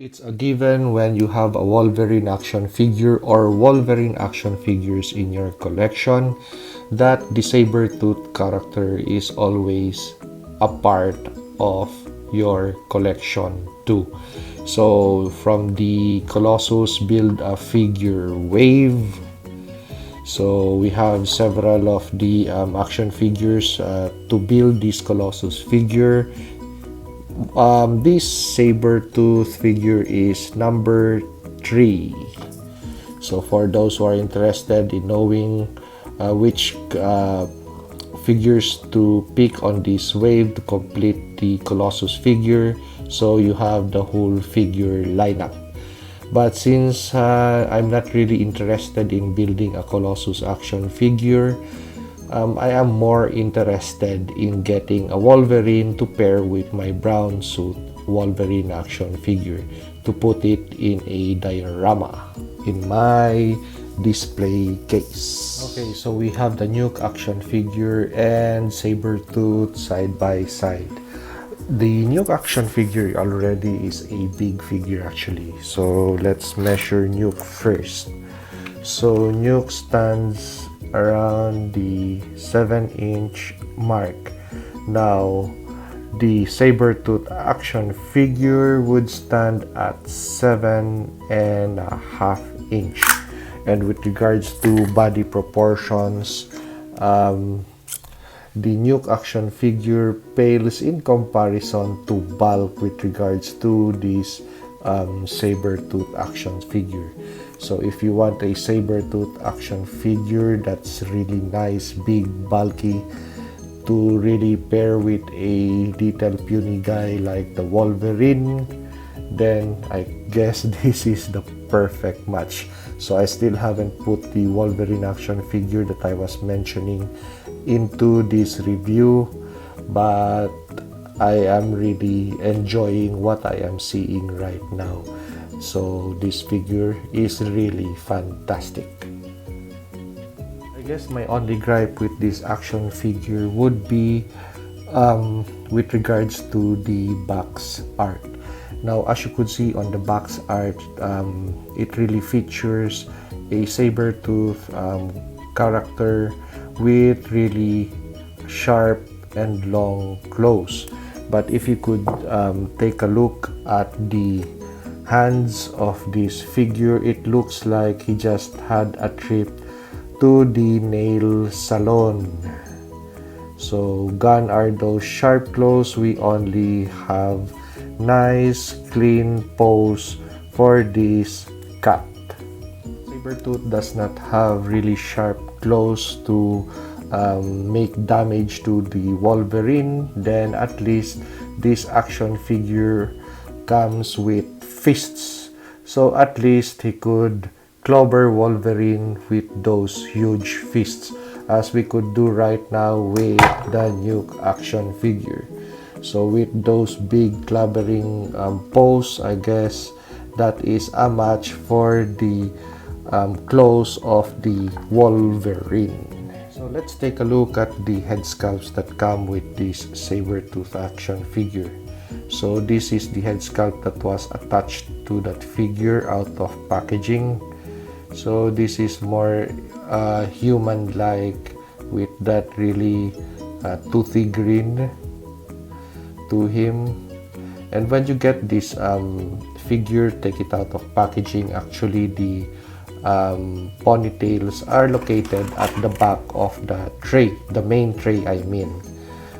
It's a given when you have a Wolverine action figure or Wolverine action figures in your collection that the Sabretooth character is always a part of your collection too. So from the Colossus build a figure wave, so we have several of the action figures to build this Colossus figure. This Sabretooth figure is number 3. So for those who are interested in knowing which figures to pick on this wave to complete the Colossus figure, so you have the whole figure lineup. But since I'm not really interested in building a Colossus action figure, I am more interested in getting a Wolverine to pair with my brown suit Wolverine action figure to put it in a diorama in my display case. Okay, so we have the Nuke action figure and Sabretooth side by side. The Nuke action figure already is a big figure actually, so let's measure Nuke first. So Nuke stands around the 7-inch mark. Now the Sabretooth action figure would stand at 7.5 inch, and with regards to body proportions, the Nuke action figure pales in comparison to bulk with regards to this Sabretooth action figure. So if you want a Sabretooth action figure that's really nice, big, bulky, to really pair with a little puny guy like the Wolverine, then I guess this is the perfect match. So I still haven't put the Wolverine action figure that I was mentioning into this review, but I am really enjoying what I am seeing right now. So this figure is really fantastic. I guess my only gripe with this action figure would be with regards to the box art. Now, as you could see on the box art, it really features a Sabretooth character with really sharp and long claws. But if you could take a look at the hands of this figure, it looks like he just had a trip to the nail salon. So gone are those sharp claws. We only have nice clean paws for this cat. Sabretooth does not have really sharp claws to make damage to the Wolverine. Then at least this action figure comes with fists, so at least he could clobber Wolverine with those huge fists, as we could do right now with the Nuke action figure. So with those big clobbering paws, I guess that is a match for the claws of the Wolverine. So let's take a look at the head sculpts that come with this Sabretooth action figure. So this is the head sculpt that was attached to that figure out of packaging. So this is more human-like with that really toothy grin to him. And when you get this figure, take it out of packaging, actually the ponytails are located at the back of the tray, the main tray I mean.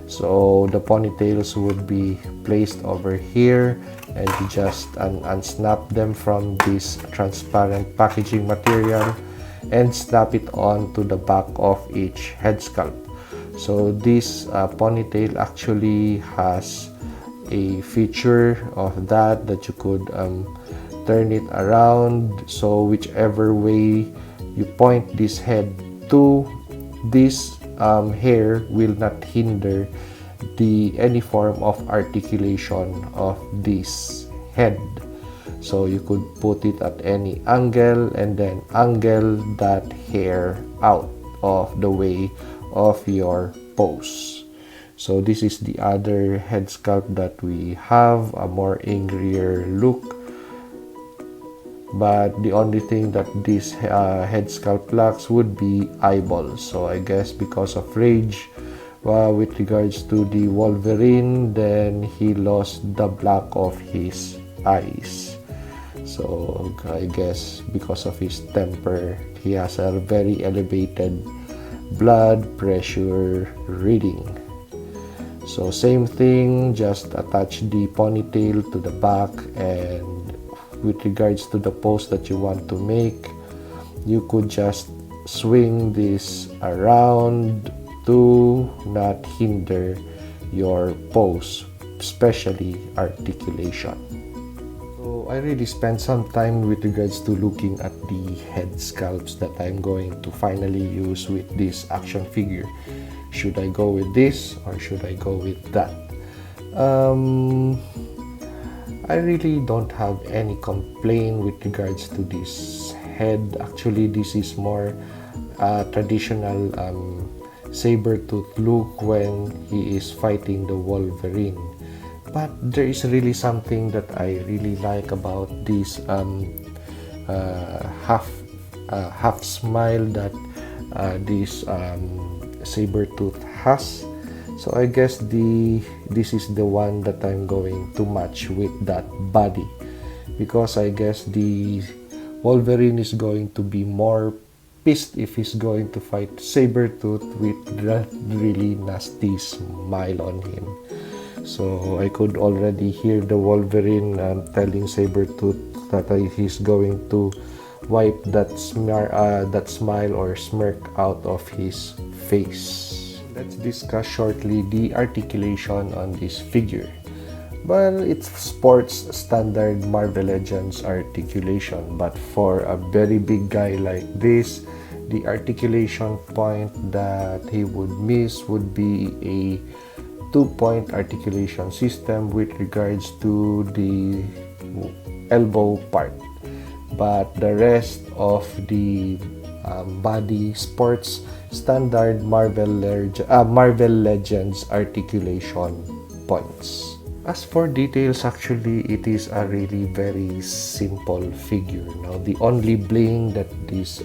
So the ponytails would be placed over here, and you just unsnap them from this transparent packaging material and snap it onto the back of each head sculpt. So this ponytail actually has a feature of that you could turn it around, so whichever way you point this head to, this hair will not hinder any form of articulation of this head. So you could put it at any angle and then angle that hair out of the way of your pose. So this is the other head sculpt that we have, a more angrier look. but the only thing that this head sculpt lacks would be eyeballs. So I guess because of rage with regards to the Wolverine, then he lost the black of his eyes. So I guess because of his temper, he has a very elevated blood pressure reading. So same thing, just attach the ponytail to the back, and with regards to the pose that you want to make, you could just swing this around to not hinder your pose, especially articulation. So I really spent some time with regards to looking at the head sculpts that I'm going to finally use with this action figure. Should I go with this or should I go with that? I really don't have any complaint with regards to this head. Actually, this is more traditional Sabretooth look when he is fighting the Wolverine. But there is really something that I really like about this half smile that this Sabretooth has. So I guess this is the one that I'm going to match with that body, because I guess the Wolverine is going to be more pissed if he's going to fight Sabretooth with that really nasty smile on him. So I could already hear the Wolverine telling Sabretooth that he's going to wipe that smile or smirk out of his face. Let's discuss shortly the articulation on this figure. Well, it's sports standard Marvel Legends articulation, but for a very big guy like this, the articulation point that he would miss would be a 2-point articulation system with regards to the elbow part. But the rest of the body sports standard Marvel Legends articulation points. As for details, actually it is a really very simple figure. Now the only bling that this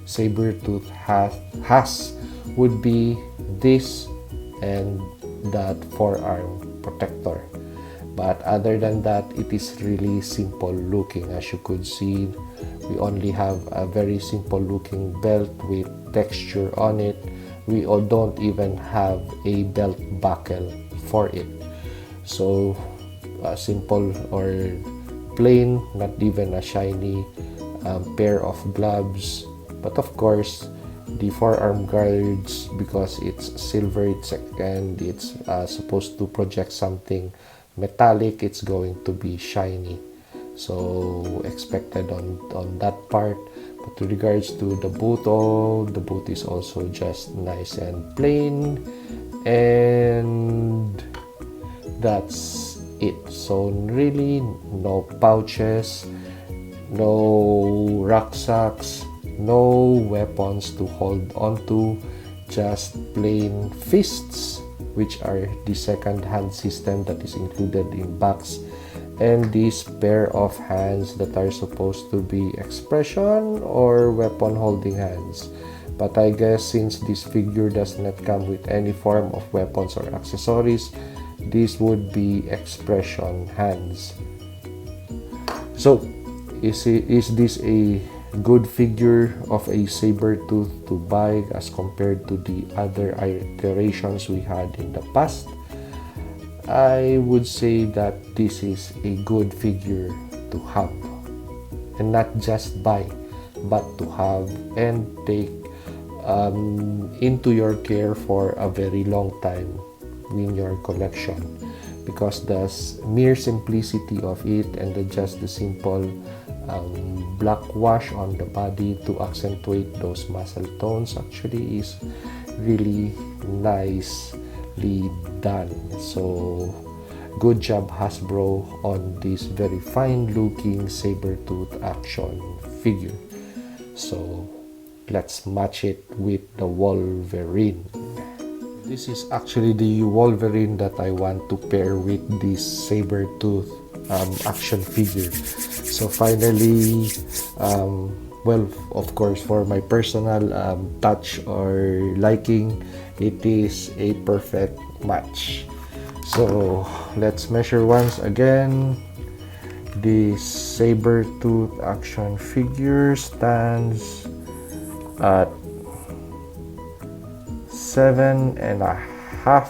Sabretooth has would be this and that forearm protector, but other than that, it is really simple looking. As you could see, we only have a very simple looking belt with texture on it. We don't even have a belt buckle for it, so simple or plain, not even a shiny pair of gloves. But of course, the forearm guards, because it's silver and it's supposed to project something metallic, it's going to be shiny, so expected on that part. But with regards to the boot, the boot is also just nice and plain, and that's it. So really no pouches, no rucksacks, no weapons to hold onto, just plain fists, which are the second hand system that is included in box, and this pair of hands that are supposed to be expression or weapon holding hands. But I guess since this figure does not come with any form of weapons or accessories, this would be expression hands. So is this a good figure of a Sabretooth to buy as compared to the other iterations we had in the past? I would say that this is a good figure to have, and not just buy, but to have and take into your care for a very long time in your collection, because the mere simplicity of it and just the simple black wash on the body to accentuate those muscle tones actually is really nicely done. So good job Hasbro on this very fine looking Sabretooth action figure. So let's match it with the Wolverine. This is actually the Wolverine that I want to pair with this Sabretooth action figure. So finally, well, of course, for my personal touch or liking, it is a perfect match. So let's measure once again. The Sabretooth action figure stands at 7.5,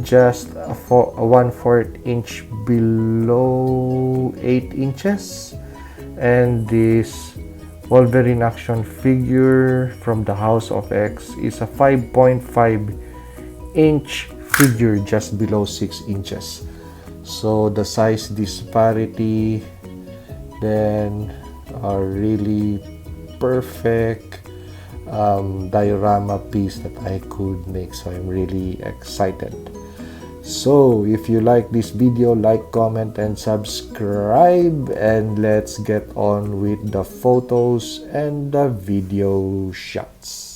just a 1/4 inch below 8 inches. And this Wolverine action figure from the House of X is a 5.5 inch figure, just below 6 inches. So the size disparity then are really perfect diorama piece that I could make. So I'm really excited. So if you like this video, like, comment, and subscribe, and let's get on with the photos and the video shots.